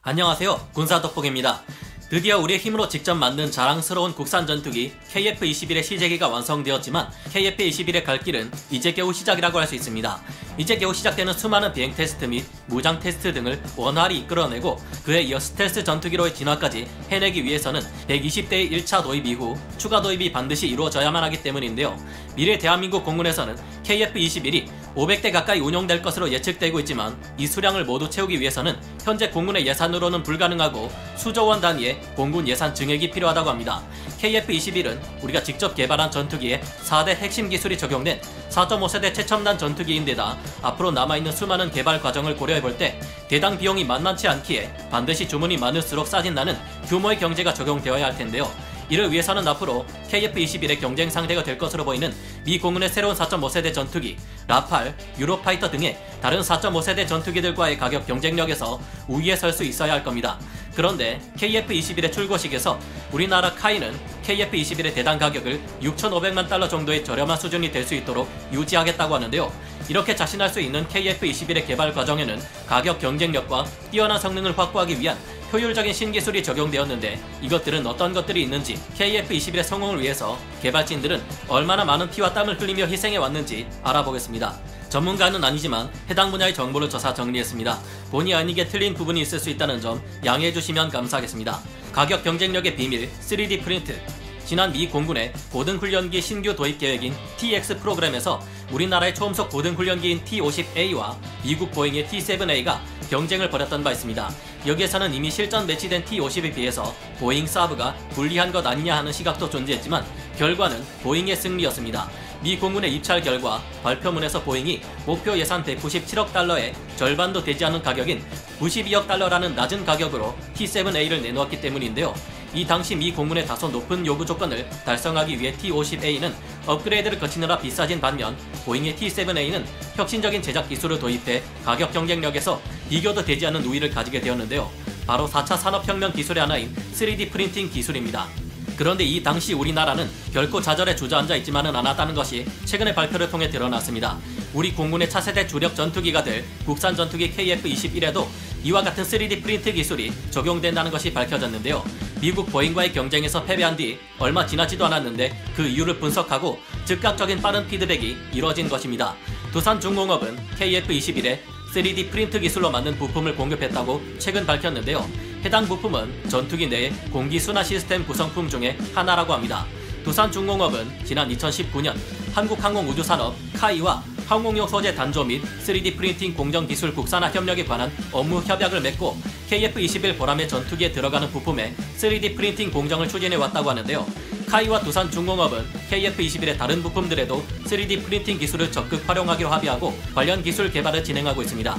안녕하세요, 군사덕복입니다. 드디어 우리의 힘으로 직접 만든 자랑스러운 국산 전투기 KF-21의 시제기가 완성되었지만 KF-21의 갈 길은 이제 겨우 시작이라고 할 수 있습니다. 이제 겨우 시작되는 수많은 비행 테스트 및 무장 테스트 등을 원활히 이끌어내고 그에 이어 스텔스 전투기로의 진화까지 해내기 위해서는 120대의 1차 도입 이후 추가 도입이 반드시 이루어져야만 하기 때문인데요. 미래 대한민국 공군에서는 KF-21이 500대 가까이 운용될 것으로 예측되고 있지만 이 수량을 모두 채우기 위해서는 현재 공군의 예산으로는 불가능하고 수조원 단위의 공군 예산 증액이 필요하다고 합니다. KF-21은 우리가 직접 개발한 전투기에 4대 핵심 기술이 적용된 4.5세대 최첨단 전투기인데다 앞으로 남아있는 수많은 개발 과정을 고려해볼 때 대당 비용이 만만치 않기에 반드시 주문이 많을수록 싸진다는 규모의 경제가 적용되어야 할 텐데요. 이를 위해서는 앞으로 KF-21의 경쟁 상대가 될 것으로 보이는 미 공군의 새로운 4.5세대 전투기, 라팔, 유로파이터 등의 다른 4.5세대 전투기들과의 가격 경쟁력에서 우위에 설 수 있어야 할 겁니다. 그런데 KF-21의 출고식에서 우리나라 카이는 KF-21의 대당 가격을 6,500만 달러 정도의 저렴한 수준이 될 수 있도록 유지하겠다고 하는데요. 이렇게 자신할 수 있는 KF-21의 개발 과정에는 가격 경쟁력과 뛰어난 성능을 확보하기 위한 효율적인 신기술이 적용되었는데 이것들은 어떤 것들이 있는지, KF-21의 성공을 위해서 개발진들은 얼마나 많은 피와 땀을 흘리며 희생해왔는지 알아보겠습니다. 전문가는 아니지만 해당 분야의 정보를 조사 정리했습니다. 본의 아니게 틀린 부분이 있을 수 있다는 점 양해해주시면 감사하겠습니다. 가격 경쟁력의 비밀 3D 프린트. 지난 미 공군의 고등훈련기 신규 도입 계획인 TX 프로그램에서 우리나라의 초음속 고등훈련기인 T-50A와 미국 보잉의 T-7A가 경쟁을 벌였던 바 있습니다. 여기에서는 이미 실전 배치된 T-50에 비해서 보잉 사브가 불리한 것 아니냐 하는 시각도 존재했지만 결과는 보잉의 승리였습니다. 미 공군의 입찰 결과 발표문에서 보잉이 목표 예산 197억 달러의 절반도 되지 않은 가격인 92억 달러라는 낮은 가격으로 T-7A를 내놓았기 때문인데요. 이 당시 미 공군의 다소 높은 요구 조건을 달성하기 위해 T-50A는 업그레이드를 거치느라 비싸진 반면 보잉의 T-7A는 혁신적인 제작 기술을 도입해 가격 경쟁력에서 비교도 되지 않는 우위를 가지게 되었는데요. 바로 4차 산업혁명 기술의 하나인 3D 프린팅 기술입니다. 그런데 이 당시 우리나라는 결코 좌절에 주저앉아 있지만은 않았다는 것이 최근의 발표를 통해 드러났습니다. 우리 공군의 차세대 주력 전투기가 될 국산 전투기 KF-21에도 이와 같은 3D 프린트 기술이 적용된다는 것이 밝혀졌는데요. 미국 보잉과의 경쟁에서 패배한 뒤 얼마 지나지도 않았는데 그 이유를 분석하고 즉각적인 빠른 피드백이 이루어진 것입니다. 두산중공업은 KF-21에 3D 프린트 기술로 만든 부품을 공급했다고 최근 밝혔는데요. 해당 부품은 전투기 내의 공기 순환 시스템 구성품 중에 하나라고 합니다. 두산중공업은 지난 2019년 한국항공우주산업 카이와 항공용 소재 단조 및 3D 프린팅 공정 기술 국산화 협력에 관한 업무 협약을 맺고 KF-21 보람의 전투기에 들어가는 부품의 3D 프린팅 공정을 추진해 왔다고 하는데요. 카이와 두산중공업은 KF-21의 다른 부품들에도 3D 프린팅 기술을 적극 활용하기로 합의하고 관련 기술 개발을 진행하고 있습니다.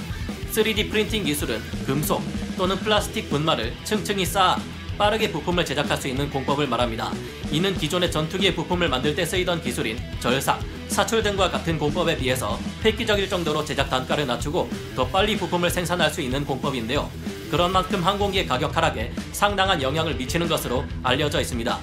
3D 프린팅 기술은 금속 또는 플라스틱 분말을 층층이 쌓아 빠르게 부품을 제작할 수 있는 공법을 말합니다. 이는 기존의 전투기의 부품을 만들 때 쓰이던 기술인 절삭, 사출 등과 같은 공법에 비해서 획기적일 정도로 제작 단가를 낮추고 더 빨리 부품을 생산할 수 있는 공법인데요. 그런 만큼 항공기의 가격 하락에 상당한 영향을 미치는 것으로 알려져 있습니다.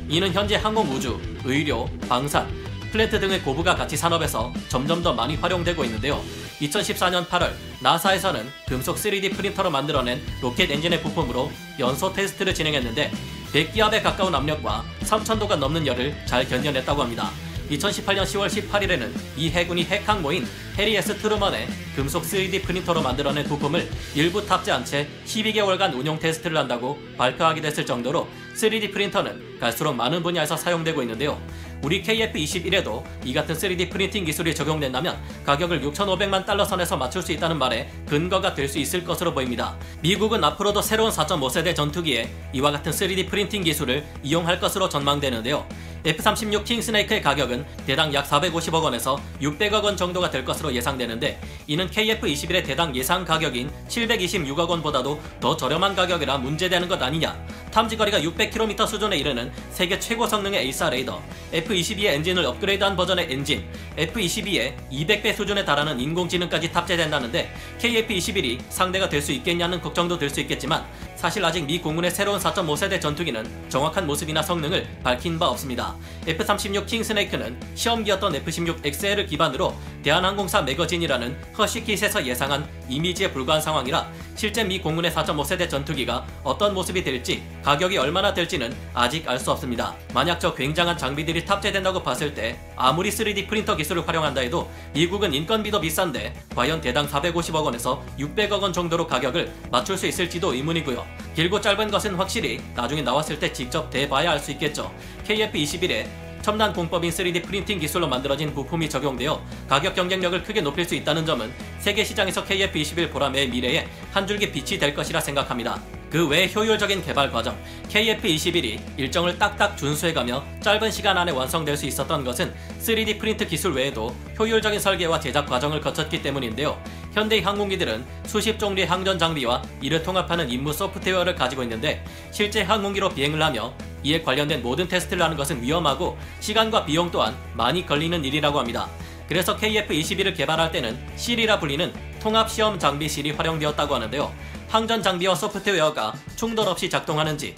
이는 현재 항공우주, 의료, 방산, 플랜트 등의 고부가 가치 산업에서 점점 더 많이 활용되고 있는데요. 2014년 8월 나사에서는 금속 3D 프린터로 만들어낸 로켓 엔진의 부품으로 연소 테스트를 진행했는데 100기압에 가까운 압력과 3000도가 넘는 열을 잘 견뎌냈다고 합니다. 2018년 10월 18일에는 이 해군이 핵항모인 해리 S 트루먼의 금속 3D 프린터로 만들어낸 부품을 일부 탑재한 채 12개월간 운용 테스트를 한다고 발표하기도 했을 정도로 3D 프린터는 갈수록 많은 분야에서 사용되고 있는데요. 우리 KF-21에도 이 같은 3D 프린팅 기술이 적용된다면 가격을 6,500만 달러 선에서 맞출 수 있다는 말에 근거가 될 수 있을 것으로 보입니다. 미국은 앞으로도 새로운 4.5세대 전투기에 이와 같은 3D 프린팅 기술을 이용할 것으로 전망되는데요. F-36 킹스네이크의 가격은 대당 약 450억 원에서 600억 원 정도가 될 것으로 예상되는데 이는 KF-21의 대당 예상 가격인 726억 원보다도 더 저렴한 가격이라 문제되는 것 아니냐, 탐지거리가 600km 수준에 이르는 세계 최고 성능의 A4 레이더, F-22의 엔진을 업그레이드한 버전의 엔진, F-22의 200배 수준에 달하는 인공지능까지 탑재된다는데 KF-21이 상대가 될 수 있겠냐는 걱정도 들 수 있겠지만 사실 아직 미 공군의 새로운 4.5세대 전투기는 정확한 모습이나 성능을 밝힌 바 없습니다. F-36 킹스네이크는 시험기였던 F-16XL을 기반으로 대한항공사 매거진이라는 허쉬킷에서 예상한 이미지에 불과한 상황이라 실제 미 공군의 4.5세대 전투기가 어떤 모습이 될지, 가격이 얼마나 될지는 아직 알 수 없습니다. 만약 저 굉장한 장비들이 탑재된다고 봤을 때 아무리 3D 프린터 기술을 활용한다 해도 미국은 인건비도 비싼데 과연 대당 450억 원에서 600억 원 정도로 가격을 맞출 수 있을지도 의문이고요. 길고 짧은 것은 확실히 나중에 나왔을 때 직접 대봐야 알 수 있겠죠. KF-21에 첨단 공법인 3D 프린팅 기술로 만들어진 부품이 적용되어 가격 경쟁력을 크게 높일 수 있다는 점은 세계 시장에서 KF-21 보람의 미래에 한 줄기 빛이 될 것이라 생각합니다. 그 외 효율적인 개발 과정, KF-21이 일정을 딱딱 준수해가며 짧은 시간 안에 완성될 수 있었던 것은 3D 프린트 기술 외에도 효율적인 설계와 제작 과정을 거쳤기 때문인데요. 현대의 항공기들은 수십 종류의 항전 장비와 이를 통합하는 임무 소프트웨어를 가지고 있는데 실제 항공기로 비행을 하며 이에 관련된 모든 테스트를 하는 것은 위험하고 시간과 비용 또한 많이 걸리는 일이라고 합니다. 그래서 KF-21을 개발할 때는 실이라 불리는 통합시험 장비실이 활용되었다고 하는데요. 항전 장비와 소프트웨어가 충돌 없이 작동하는지,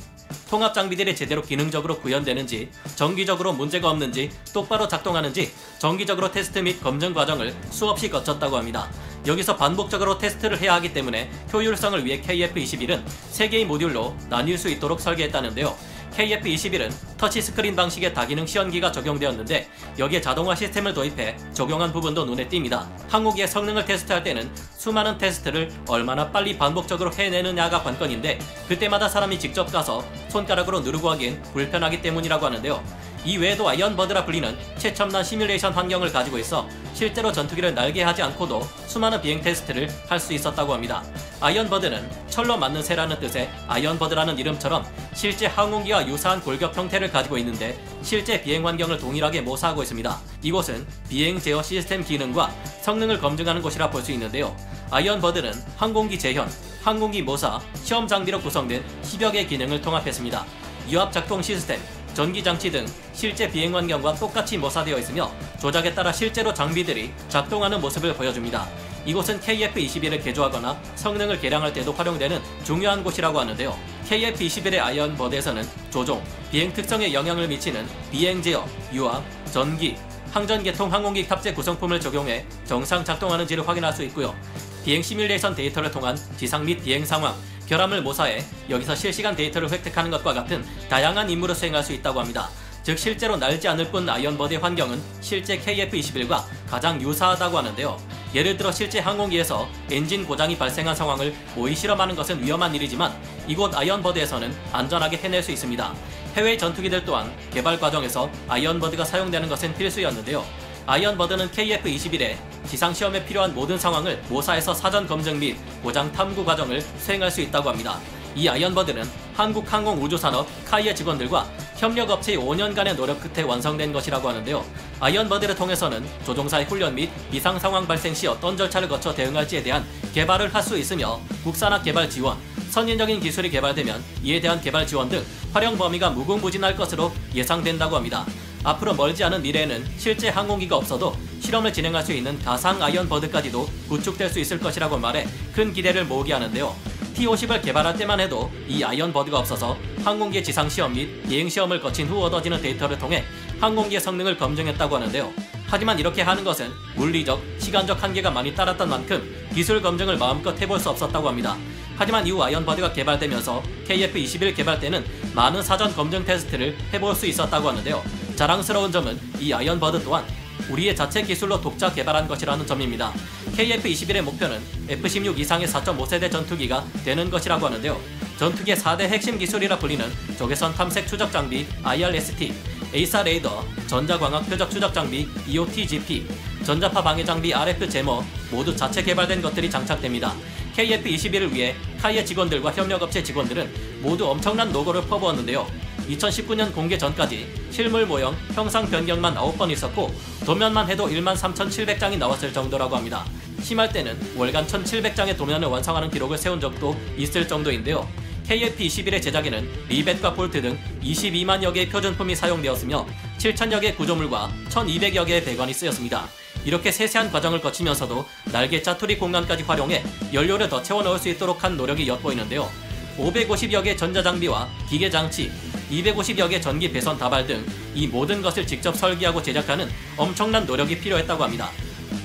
통합 장비들이 제대로 기능적으로 구현되는지, 정기적으로 문제가 없는지, 똑바로 작동하는지 정기적으로 테스트 및 검증 과정을 수없이 거쳤다고 합니다. 여기서 반복적으로 테스트를 해야 하기 때문에 효율성을 위해 KF-21은 3개의 모듈로 나뉠 수 있도록 설계했다는데요. KF-21은 터치스크린 방식의 다기능 시연기가 적용되었는데 여기에 자동화 시스템을 도입해 적용한 부분도 눈에 띕니다. 항공기의 성능을 테스트할 때는 수많은 테스트를 얼마나 빨리 반복적으로 해내느냐가 관건인데 그때마다 사람이 직접 가서 손가락으로 누르고 하기엔 불편하기 때문이라고 하는데요. 이 외에도 아이언버드라 불리는 최첨단 시뮬레이션 환경을 가지고 있어 실제로 전투기를 날게 하지 않고도 수많은 비행 테스트를 할 수 있었다고 합니다. 아이언버드는 철로 맞는 새라는 뜻의 아이언버드라는 이름처럼 실제 항공기와 유사한 골격 형태를 가지고 있는데 실제 비행 환경을 동일하게 모사하고 있습니다. 이곳은 비행 제어 시스템 기능과 성능을 검증하는 곳이라 볼 수 있는데요. 아이언버드는 항공기 재현, 항공기 모사, 시험 장비로 구성된 10여 개의 기능을 통합했습니다. 유압 작동 시스템, 전기장치 등 실제 비행 환경과 똑같이 모사되어 있으며 조작에 따라 실제로 장비들이 작동하는 모습을 보여줍니다. 이곳은 KF-21을 개조하거나 성능을 개량할 때도 활용되는 중요한 곳이라고 하는데요. KF-21의 아이언버드에서는 조종, 비행 특성에 영향을 미치는 비행 제어, 유압, 전기, 항전계통 항공기 탑재 구성품을 적용해 정상 작동하는지를 확인할 수 있고요. 비행 시뮬레이션 데이터를 통한 지상 및 비행 상황, 결함을 모사해 여기서 실시간 데이터를 획득하는 것과 같은 다양한 임무를 수행할 수 있다고 합니다. 즉 실제로 날지 않을 뿐 아이언버드의 환경은 실제 KF-21과 가장 유사하다고 하는데요. 예를 들어 실제 항공기에서 엔진 고장이 발생한 상황을 모의 실험하는 것은 위험한 일이지만 이곳 아이언버드에서는 안전하게 해낼 수 있습니다. 해외 전투기들 또한 개발 과정에서 아이언버드가 사용되는 것은 필수였는데요. 아이언버드는 KF-21에 지상시험에 필요한 모든 상황을 모사해서 사전 검증 및 고장 탐구 과정을 수행할 수 있다고 합니다. 이 아이언버드는 한국항공우주산업 카이의 직원들과 협력업체의 5년간의 노력 끝에 완성된 것이라고 하는데요. 아이언버드를 통해서는 조종사의 훈련 및 비상 상황 발생 시 어떤 절차를 거쳐 대응할지에 대한 개발을 할 수 있으며 국산화 개발 지원, 선진적인 기술이 개발되면 이에 대한 개발 지원 등 활용 범위가 무궁무진할 것으로 예상된다고 합니다. 앞으로 멀지 않은 미래에는 실제 항공기가 없어도 실험을 진행할 수 있는 가상 아이언버드까지도 구축될 수 있을 것이라고 말해 큰 기대를 모으게 하는데요. T-50을 개발할 때만 해도 이 아이언버드가 없어서 항공기의 지상시험 및 비행시험을 거친 후 얻어지는 데이터를 통해 항공기의 성능을 검증했다고 하는데요. 하지만 이렇게 하는 것은 물리적, 시간적 한계가 많이 따랐던 만큼 기술 검증을 마음껏 해볼 수 없었다고 합니다. 하지만 이후 아이언버드가 개발되면서 KF-21 개발 때는 많은 사전 검증 테스트를 해볼 수 있었다고 하는데요. 자랑스러운 점은 이 아이언버드 또한 우리의 자체 기술로 독자 개발한 것이라는 점입니다. KF-21의 목표는 F-16 이상의 4.5세대 전투기가 되는 것이라고 하는데요. 전투기의 4대 핵심 기술이라 불리는 적외선 탐색 추적 장비 IRST, A4 레이더, 전자광학 표적 추적 장비 EOTGP, 전자파 방해 장비 RF 제머 모두 자체 개발된 것들이 장착됩니다. KF-21을 위해 카이의 직원들과 협력업체 직원들은 모두 엄청난 노고를 퍼부었는데요. 2019년 공개 전까지 실물 모형 형상 변경만 9번 있었고 도면만 해도 13,700장이 나왔을 정도라고 합니다. 심할 때는 월간 1,700장의 도면을 완성하는 기록을 세운 적도 있을 정도인데요. KF-21의 제작에는 리벳과 볼트 등 22만여 개의 표준품이 사용되었으며 7,000여 개의 구조물과 1,200여 개의 배관이 쓰였습니다. 이렇게 세세한 과정을 거치면서도 날개 짜투리 공간까지 활용해 연료를 더 채워 넣을 수 있도록 한 노력이 엿보이는데요. 550여 개의 전자장비와 기계장치, 250여 개 전기 배선 다발 등 이 모든 것을 직접 설계하고 제작하는 엄청난 노력이 필요했다고 합니다.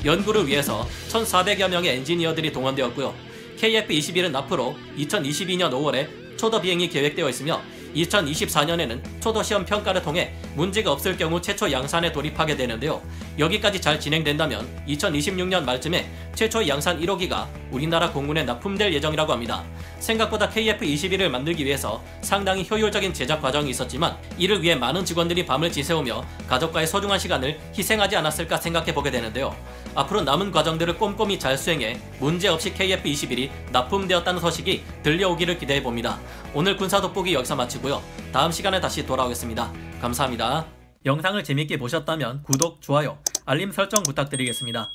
연구를 위해서 1,400여 명의 엔지니어들이 동원되었고요. KF-21은 앞으로 2022년 5월에 초도 비행이 계획되어 있으며 2024년에는 초도 시험 평가를 통해 문제가 없을 경우 최초 양산에 돌입하게 되는데요. 여기까지 잘 진행된다면 2026년 말쯤에 최초의 양산 1호기가 우리나라 공군에 납품될 예정이라고 합니다. 생각보다 KF-21을 만들기 위해서 상당히 효율적인 제작 과정이 있었지만 이를 위해 많은 직원들이 밤을 지새우며 가족과의 소중한 시간을 희생하지 않았을까 생각해보게 되는데요. 앞으로 남은 과정들을 꼼꼼히 잘 수행해 문제없이 KF-21이 납품되었다는 소식이 들려오기를 기대해봅니다. 오늘 군사 돋보기 여기서 마치고요. 다음 시간에 다시 돌아오겠습니다. 감사합니다. 영상을 재밌게 보셨다면 구독, 좋아요, 알림 설정 부탁드리겠습니다.